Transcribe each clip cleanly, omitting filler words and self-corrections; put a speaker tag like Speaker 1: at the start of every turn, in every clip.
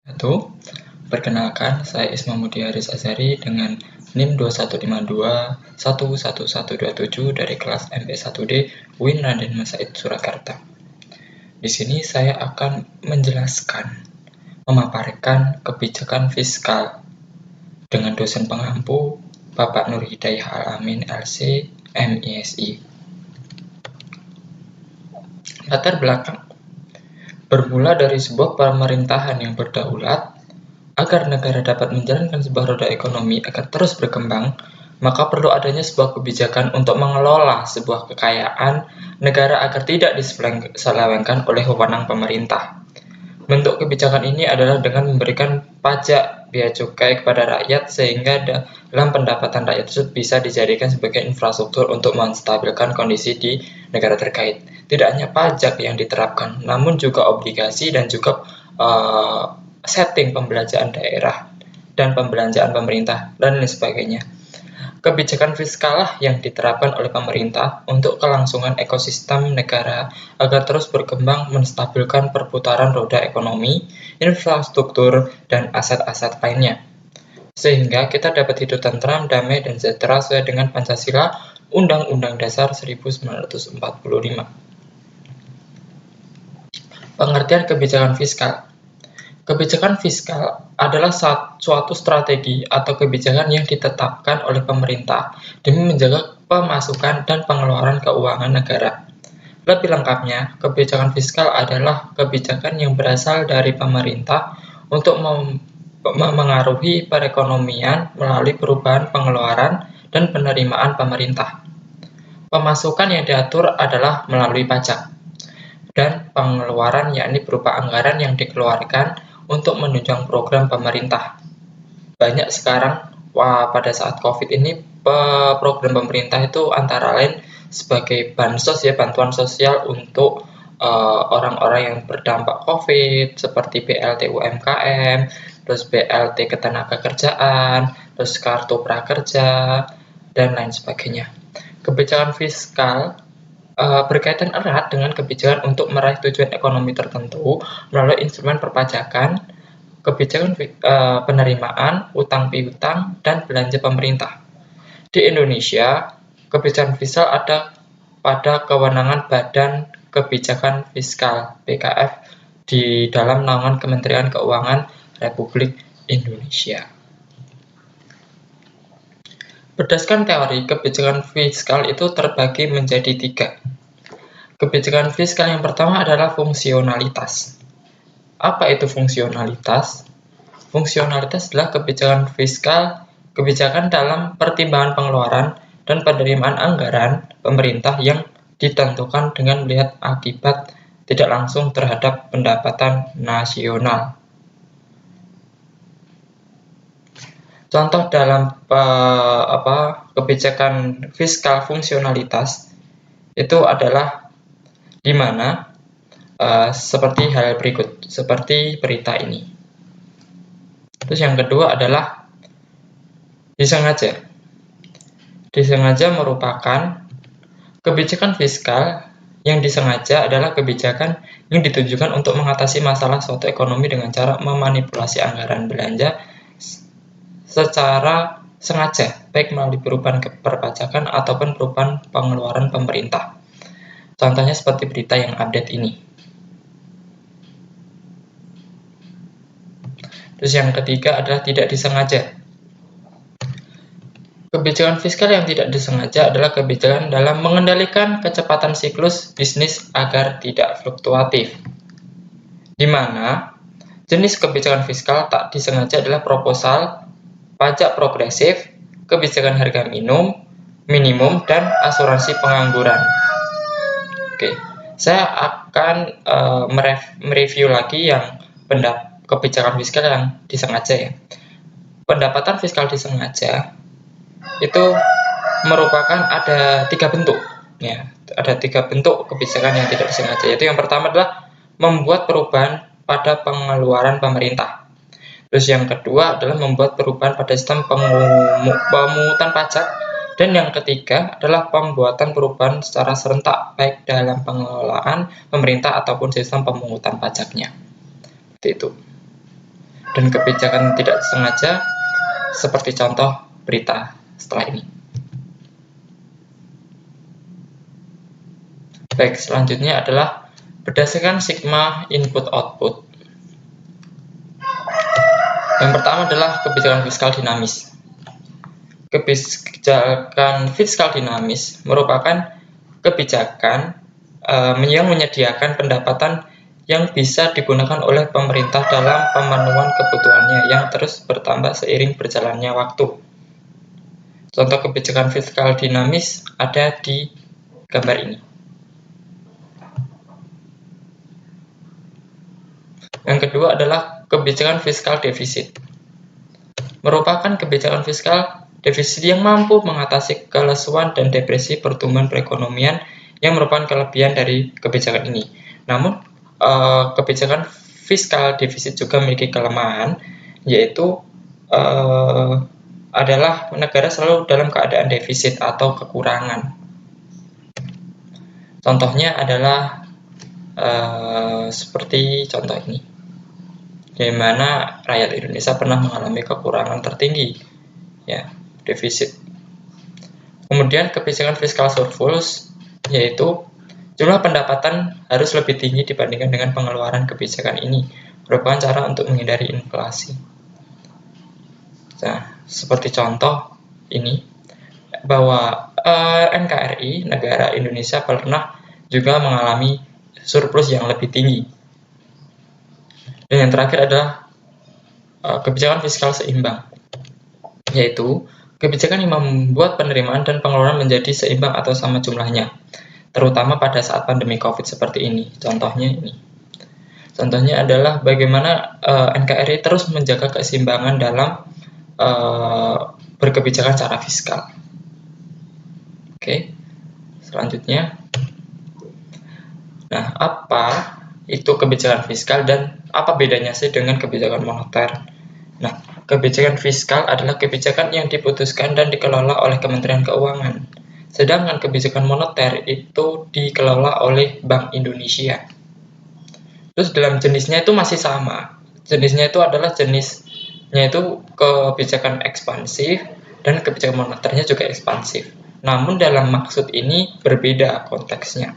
Speaker 1: Satu, perkenalkan, saya Ismamudia Haris Azhari dengan NIM 2152111127 dari kelas MP1D UIN Raden Masaid Surakarta. Di sini saya akan memaparkan kebijakan fiskal dengan dosen pengampu Bapak Nur Hidayah Al-Amin LC MISI. Latar belakang. Bermula dari sebuah pemerintahan yang berdaulat, agar negara dapat menjalankan sebuah roda ekonomi agar terus berkembang, maka perlu adanya sebuah kebijakan untuk mengelola sebuah kekayaan negara agar tidak diselewengkan oleh wewenang pemerintah. Bentuk kebijakan ini adalah dengan memberikan pajak bea cukai kepada rakyat sehingga dalam pendapatan rakyat tersebut bisa dijadikan sebagai infrastruktur untuk menstabilkan kondisi di negara terkait. Tidak hanya pajak yang diterapkan, namun juga obligasi dan juga setting pembelanjaan daerah dan pembelanjaan pemerintah dan lain sebagainya. Kebijakan fiskal yang diterapkan oleh pemerintah untuk kelangsungan ekosistem negara agar terus berkembang menstabilkan perputaran roda ekonomi, infrastruktur, dan aset-aset lainnya. Sehingga kita dapat hidup tentram, damai, dan sejahtera sesuai dengan Pancasila Undang-Undang Dasar 1945. Pengertian kebijakan fiskal. Kebijakan fiskal adalah suatu strategi atau kebijakan yang ditetapkan oleh pemerintah demi menjaga pemasukan dan pengeluaran keuangan negara. Lebih lengkapnya, kebijakan fiskal adalah kebijakan yang berasal dari pemerintah untuk memengaruhi perekonomian melalui perubahan pengeluaran dan penerimaan pemerintah. Pemasukan yang diatur adalah melalui pajak, dan pengeluaran yakni berupa anggaran yang dikeluarkan untuk menunjang program pemerintah. Banyak sekarang pada saat COVID ini program pemerintah itu antara lain sebagai bansos ya, bantuan sosial untuk orang-orang yang berdampak COVID seperti BLT UMKM, terus BLT ketenagakerjaan, terus kartu prakerja dan lain sebagainya. Kebijakan fiskal berkaitan erat dengan kebijakan untuk meraih tujuan ekonomi tertentu melalui instrumen perpajakan, kebijakan penerimaan, utang piutang, dan belanja pemerintah. Di Indonesia, kebijakan fiskal ada pada kewenangan Badan Kebijakan Fiskal (BKF) di dalam naungan Kementerian Keuangan Republik Indonesia. Berdasarkan teori, kebijakan fiskal itu terbagi menjadi 3. Kebijakan fiskal yang pertama adalah fungsionalitas. Apa itu fungsionalitas? Fungsionalitas adalah kebijakan dalam pertimbangan pengeluaran dan penerimaan anggaran pemerintah yang ditentukan dengan melihat akibat tidak langsung terhadap pendapatan nasional. Contoh dalam kebijakan fiskal fungsionalitas itu adalah di mana seperti hal berikut, seperti berita ini. Terus yang kedua adalah disengaja. Disengaja merupakan kebijakan fiskal yang disengaja adalah kebijakan yang ditujukan untuk mengatasi masalah suatu ekonomi dengan cara memanipulasi anggaran belanja secara sengaja, baik melalui perubahan perpajakan ataupun perubahan pengeluaran pemerintah. Contohnya seperti berita yang update ini. Terus yang ketiga adalah tidak disengaja. Kebijakan fiskal yang tidak disengaja adalah kebijakan dalam mengendalikan kecepatan siklus bisnis agar tidak fluktuatif. Di mana jenis kebijakan fiskal tak disengaja adalah proposal, pajak progresif, kebijakan harga minimum, dan asuransi pengangguran. Oke, saya akan mereview lagi yang kebijakan fiskal yang disengaja ya. Pendapatan fiskal disengaja itu merupakan ada 3 bentuk ya. Ada 3 bentuk kebijakan yang tidak disengaja. Yaitu yang pertama adalah membuat perubahan pada pengeluaran pemerintah. Terus yang kedua adalah membuat perubahan pada sistem pemungutan pajak. Dan yang ketiga adalah pembuatan perubahan secara serentak baik dalam pengelolaan pemerintah ataupun sistem pemungutan pajaknya. Seperti itu. dan kebijakan tidak sengaja, seperti contoh berita setelah ini. Baik, selanjutnya adalah berdasarkan sigma input-output. Yang pertama adalah kebijakan fiskal dinamis. Kebijakan fiskal dinamis merupakan kebijakan yang menyediakan pendapatan yang bisa digunakan oleh pemerintah dalam pemenuhan kebutuhannya yang terus bertambah seiring berjalannya waktu. Contoh kebijakan fiskal dinamis ada di gambar ini. Yang kedua adalah kebijakan fiskal defisit. Merupakan kebijakan fiskal defisit yang mampu mengatasi kelesuan dan depresi pertumbuhan perekonomian yang merupakan kelebihan dari kebijakan ini. Namun, kebijakan fiskal defisit juga memiliki kelemahan, yaitu adalah negara selalu dalam keadaan defisit atau kekurangan. Contohnya adalah seperti contoh ini, di mana rakyat Indonesia pernah mengalami kekurangan tertinggi, ya, defisit. Kemudian kebijakan fiskal surplus, yaitu jumlah pendapatan harus lebih tinggi dibandingkan dengan pengeluaran. Kebijakan ini merupakan cara untuk menghindari inflasi. Nah, seperti contoh ini, bahwa NKRI, negara Indonesia, pernah juga mengalami surplus yang lebih tinggi. Dan yang terakhir adalah kebijakan fiskal seimbang, yaitu kebijakan yang membuat penerimaan dan pengeluaran menjadi seimbang atau sama jumlahnya, terutama pada saat pandemi COVID seperti ini. Contohnya ini. Contohnya adalah bagaimana NKRI terus menjaga keseimbangan dalam berkebijakan secara fiskal. Oke, selanjutnya. Nah, apa itu kebijakan fiskal dan apa bedanya sih dengan kebijakan moneter? Nah, kebijakan fiskal adalah kebijakan yang diputuskan dan dikelola oleh Kementerian Keuangan. Sedangkan kebijakan moneter itu dikelola oleh Bank Indonesia. Terus dalam jenisnya itu masih sama. Jenisnya itu adalah jenisnya itu kebijakan ekspansif dan kebijakan moneternya juga ekspansif. Namun dalam maksud ini berbeda konteksnya.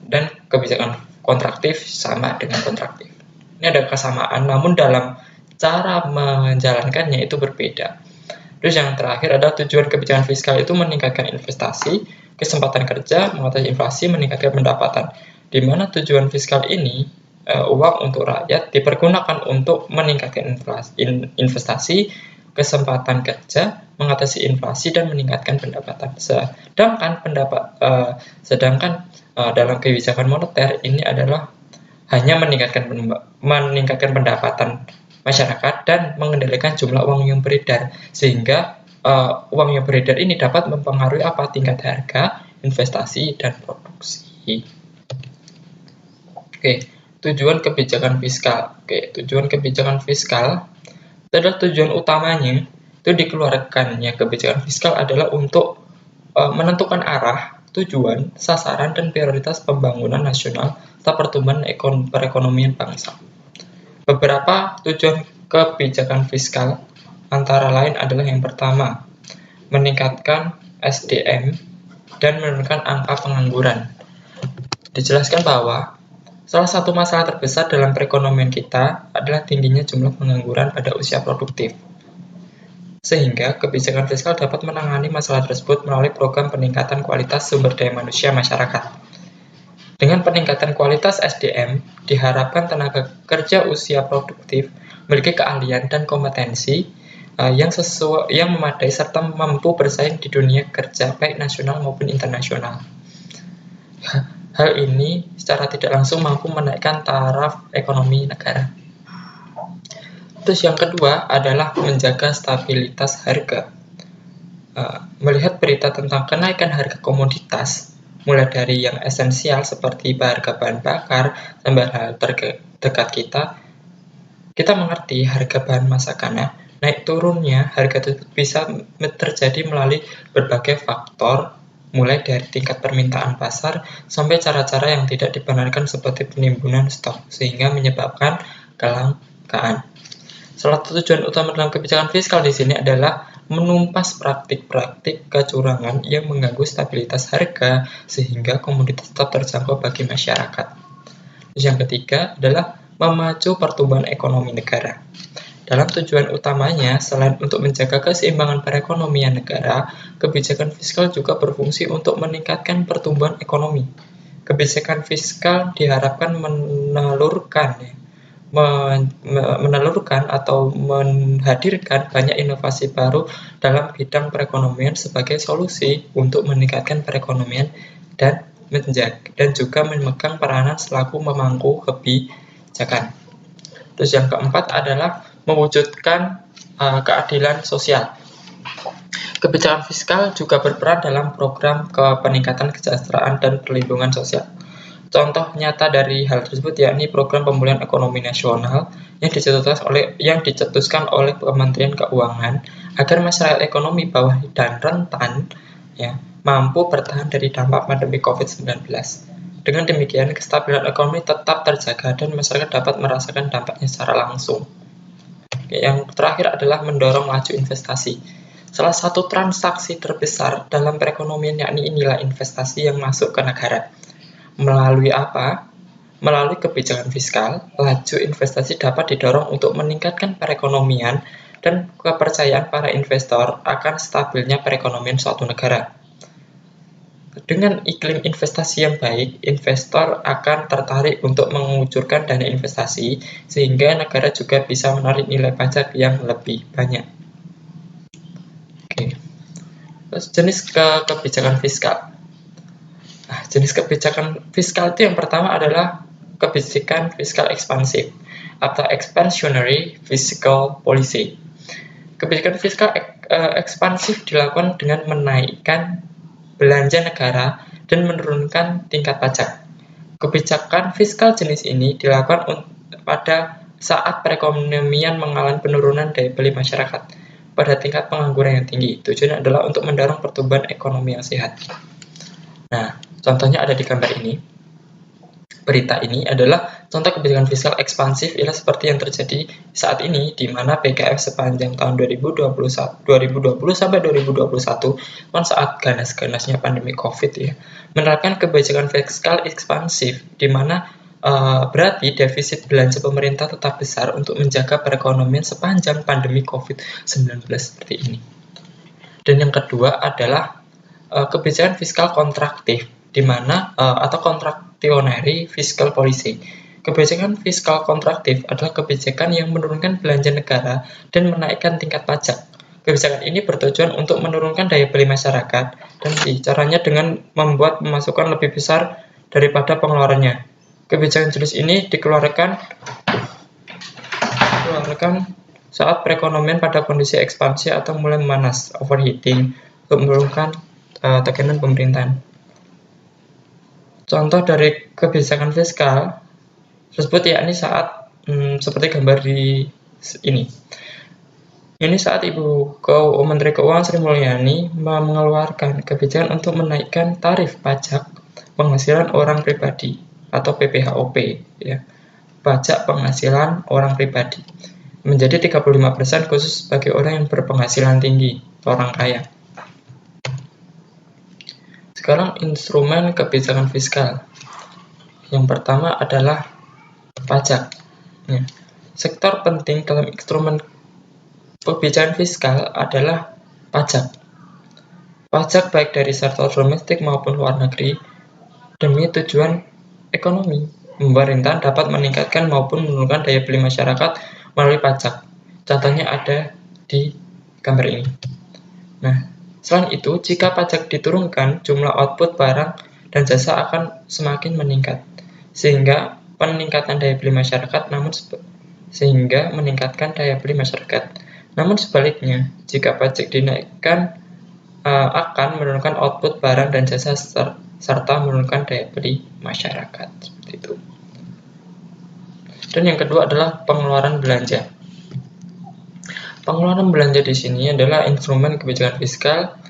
Speaker 1: Dan kebijakan kontraktif sama dengan kontraktif. Ini ada kesamaan, namun dalam cara menjalankannya itu berbeda. Terus yang terakhir adalah tujuan kebijakan fiskal itu meningkatkan investasi, kesempatan kerja, mengatasi inflasi, meningkatkan pendapatan. Di mana tujuan fiskal ini, uang untuk rakyat dipergunakan untuk meningkatkan investasi, kesempatan kerja, mengatasi inflasi, dan meningkatkan pendapatan. Sedangkan dalam kebijakan moneter ini adalah hanya meningkatkan pendapatan masyarakat dan mengendalikan jumlah uang yang beredar, sehingga uang yang beredar ini dapat mempengaruhi tingkat harga, investasi, dan produksi. Tujuan kebijakan fiskal. Tujuan kebijakan fiskal adalah tujuan utamanya itu dikeluarkannya kebijakan fiskal adalah untuk menentukan arah, tujuan, sasaran, dan prioritas pembangunan nasional serta pertumbuhan perekonomian bangsa. Beberapa tujuan kebijakan fiskal antara lain adalah yang pertama, meningkatkan SDM dan menurunkan angka pengangguran. Dijelaskan bahwa salah satu masalah terbesar dalam perekonomian kita adalah tingginya jumlah pengangguran pada usia produktif. Sehingga kebijakan fiskal dapat menangani masalah tersebut melalui program peningkatan kualitas sumber daya manusia masyarakat. Dengan peningkatan kualitas SDM, diharapkan tenaga kerja usia produktif memiliki keahlian dan kompetensi yang memadai serta mampu bersaing di dunia kerja baik nasional maupun internasional. Hal ini secara tidak langsung mampu menaikkan taraf ekonomi negara. Terus yang kedua adalah menjaga stabilitas harga. Melihat berita tentang kenaikan harga komoditas, mulai dari yang esensial seperti harga bahan bakar sampai hal terdekat kita mengerti harga bahan masakan. Naik turunnya harga tersebut bisa terjadi melalui berbagai faktor, mulai dari tingkat permintaan pasar sampai cara-cara yang tidak dibenarkan seperti penimbunan stok, sehingga menyebabkan kelangkaan. Salah satu tujuan utama dalam kebijakan fiskal di sini adalah menumpas praktik-praktik kecurangan yang mengganggu stabilitas harga sehingga komoditas tetap terjangkau bagi masyarakat. Terus yang ketiga adalah memacu pertumbuhan ekonomi negara. Dalam tujuan utamanya, selain untuk menjaga keseimbangan perekonomian negara, kebijakan fiskal juga berfungsi untuk meningkatkan pertumbuhan ekonomi. Kebijakan fiskal diharapkan menelurkan atau menghadirkan banyak inovasi baru dalam bidang perekonomian sebagai solusi untuk meningkatkan perekonomian dan juga memegang peranan selaku pemangku kebijakan. Terus yang keempat adalah mewujudkan keadilan sosial. Kebijakan fiskal juga berperan dalam program peningkatan kesejahteraan dan perlindungan sosial. Contoh nyata dari hal tersebut yakni program pemulihan ekonomi nasional yang dicetuskan oleh Kementerian Keuangan agar masyarakat ekonomi bawah dan rentan mampu bertahan dari dampak pandemi COVID-19. Dengan demikian, kestabilan ekonomi tetap terjaga dan masyarakat dapat merasakan dampaknya secara langsung. Yang terakhir adalah mendorong laju investasi. Salah satu transaksi terbesar dalam perekonomian yakni nilai investasi yang masuk ke negara. Melalui apa? Melalui kebijakan fiskal, laju investasi dapat didorong untuk meningkatkan perekonomian dan kepercayaan para investor akan stabilnya perekonomian suatu negara. Dengan iklim investasi yang baik, investor akan tertarik untuk mengucurkan dana investasi, sehingga negara juga bisa menarik nilai pajak yang lebih banyak. Oke. Terus jenis kebijakan fiskal. Jenis kebijakan fiskal itu yang pertama adalah kebijakan fiskal ekspansif atau expansionary fiscal policy. Kebijakan fiskal ekspansif dilakukan dengan menaikkan belanja negara dan menurunkan tingkat pajak. Kebijakan fiskal jenis ini dilakukan pada saat perekonomian mengalami penurunan daya beli masyarakat pada tingkat pengangguran yang tinggi. Tujuannya adalah untuk mendorong pertumbuhan ekonomi yang sehat. Nah, contohnya ada di gambar ini. Berita ini adalah contoh kebijakan fiskal ekspansif ialah seperti yang terjadi saat ini, di mana BKF sepanjang tahun 2020 sampai 2021, saat ganas-ganasnya pandemi COVID menerapkan kebijakan fiskal ekspansif, di mana berarti defisit belanja pemerintah tetap besar untuk menjaga perekonomian sepanjang pandemi COVID-19 seperti ini. Dan yang kedua adalah kebijakan fiskal kontraktif, di mana atau contractionary fiscal policy. Kebijakan fiskal kontraktif adalah kebijakan yang menurunkan belanja negara dan menaikkan tingkat pajak. Kebijakan ini bertujuan untuk menurunkan daya beli masyarakat dan caranya dengan membuat pemasukan lebih besar daripada pengeluarannya. Kebijakan jenis ini dikeluarkan saat perekonomian pada kondisi ekspansi atau mulai memanas, overheating, untuk menurunkan tekanan pemerintahan. Contoh dari kebijakan fiskal tersebut yakni saat seperti gambar di ini. Ini saat Menteri Keuangan Sri Mulyani mengeluarkan kebijakan untuk menaikkan tarif pajak penghasilan orang pribadi atau PPHOP, pajak penghasilan orang pribadi, menjadi 35% khusus bagi orang yang berpenghasilan tinggi, orang kaya. Sekarang instrumen kebijakan fiskal. Yang pertama adalah pajak. Sektor penting dalam instrumen kebijakan fiskal adalah pajak. Pajak baik dari sektor domestik maupun luar negeri demi tujuan ekonomi. Pemerintah dapat meningkatkan maupun menurunkan daya beli masyarakat melalui pajak. Contohnya ada di gambar ini. Selain itu, jika pajak diturunkan, jumlah output barang dan jasa akan semakin meningkat, sehingga meningkatkan daya beli masyarakat. Namun sebaliknya, jika pajak dinaikkan akan menurunkan output barang dan jasa serta menurunkan daya beli masyarakat. Seperti itu. Dan yang kedua adalah pengeluaran belanja. Pengeluaran belanja di sini adalah instrumen kebijakan fiskal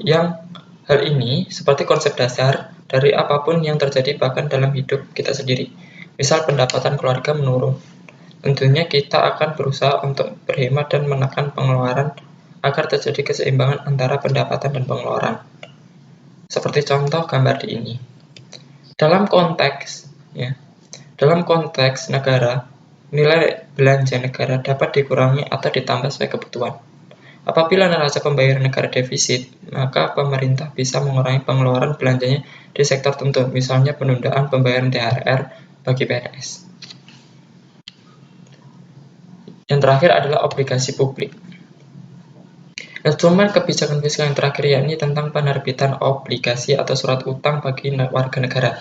Speaker 1: yang hal ini seperti konsep dasar dari apapun yang terjadi bahkan dalam hidup kita sendiri. Misal pendapatan keluarga menurun, Tentunya kita akan berusaha untuk berhemat dan menekan pengeluaran agar terjadi keseimbangan antara pendapatan dan pengeluaran. Seperti contoh gambar di ini. Dalam konteks negara, nilai belanja negara dapat dikurangi atau ditambah sesuai kebutuhan. Apabila neraca pembayaran negara defisit, maka pemerintah bisa mengurangi pengeluaran belanjanya di sektor tertentu, misalnya penundaan pembayaran THR bagi PNS. Yang terakhir adalah obligasi publik. Instrumen kebijakan fiskal yang terakhir yakni tentang penerbitan obligasi atau surat utang bagi warga negara.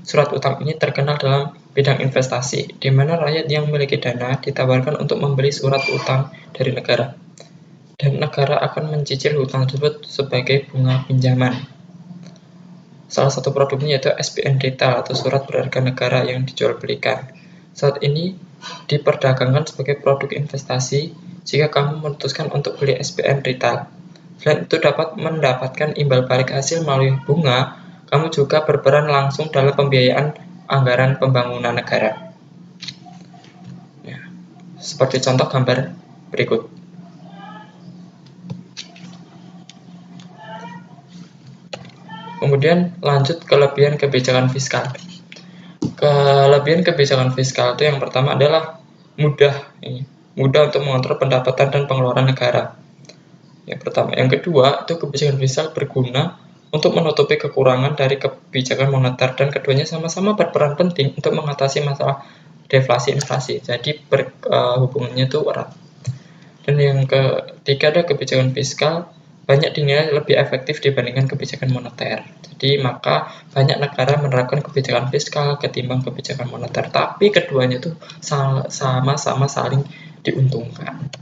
Speaker 1: Surat utang ini terkenal dalam bidang investasi, di mana rakyat yang memiliki dana ditawarkan untuk membeli surat utang dari negara, dan negara akan mencicil hutang tersebut sebagai bunga pinjaman. Salah satu produknya yaitu SPN Retail atau surat berharga negara yang dijual belikan. Saat ini diperdagangkan sebagai produk investasi jika kamu memutuskan untuk beli SPN Retail. Selain itu dapat mendapatkan imbal balik hasil melalui bunga, kamu juga berperan langsung dalam pembiayaan anggaran pembangunan negara. Ya, seperti contoh gambar berikut. Kemudian lanjut kelebihan kebijakan fiskal. Kelebihan kebijakan fiskal itu yang pertama adalah mudah untuk mengontrol pendapatan dan pengeluaran negara. Yang pertama, yang kedua itu kebijakan fiskal berguna untuk menutupi kekurangan dari kebijakan moneter, dan keduanya sama-sama berperan penting untuk mengatasi masalah deflasi inflasi. Jadi hubungannya itu erat. Dan yang ketiga ada kebijakan fiskal banyak dinilai lebih efektif dibandingkan kebijakan moneter. Jadi maka banyak negara menerapkan kebijakan fiskal ketimbang kebijakan moneter. Tapi keduanya itu sama-sama saling diuntungkan.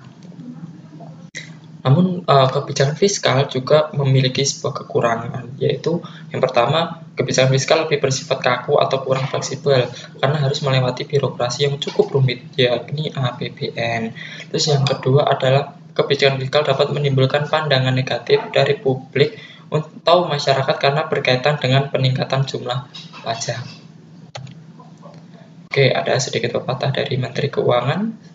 Speaker 1: Namun kebijakan fiskal juga memiliki sebuah kekurangan, yaitu yang pertama, kebijakan fiskal lebih bersifat kaku atau kurang fleksibel karena harus melewati birokrasi yang cukup rumit, yakni APBN. Terus yang kedua adalah kebijakan fiskal dapat menimbulkan pandangan negatif dari publik atau masyarakat karena berkaitan dengan peningkatan jumlah pajak. Oke, ada sedikit pepatah dari Menteri Keuangan.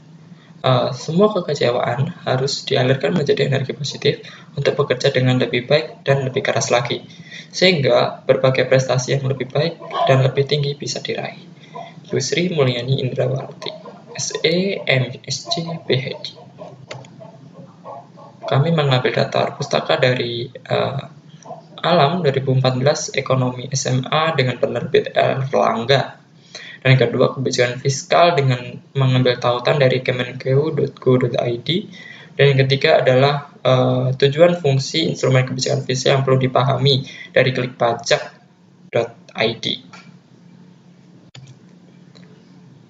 Speaker 1: Semua kekecewaan harus dialirkan menjadi energi positif untuk bekerja dengan lebih baik dan lebih keras lagi, sehingga berbagai prestasi yang lebih baik dan lebih tinggi bisa diraih. Yusri Mulyani Indrawati, SE, MSc, PhD. Kami mengambil data pustaka dari Alam 2014, Ekonomi SMA dengan penerbit Erlangga. Dan yang kedua, kebijakan fiskal dengan mengambil tautan dari kemenkeu.go.id. Dan yang ketiga adalah tujuan fungsi instrumen kebijakan fiskal yang perlu dipahami dari klikpajak.id.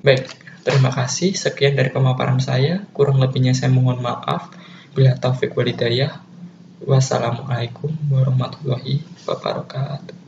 Speaker 1: Baik, terima kasih. Sekian dari pemaparan saya. Kurang lebihnya saya mohon maaf. Bila taufik walhidayah. Wassalamualaikum warahmatullahi wabarakatuh.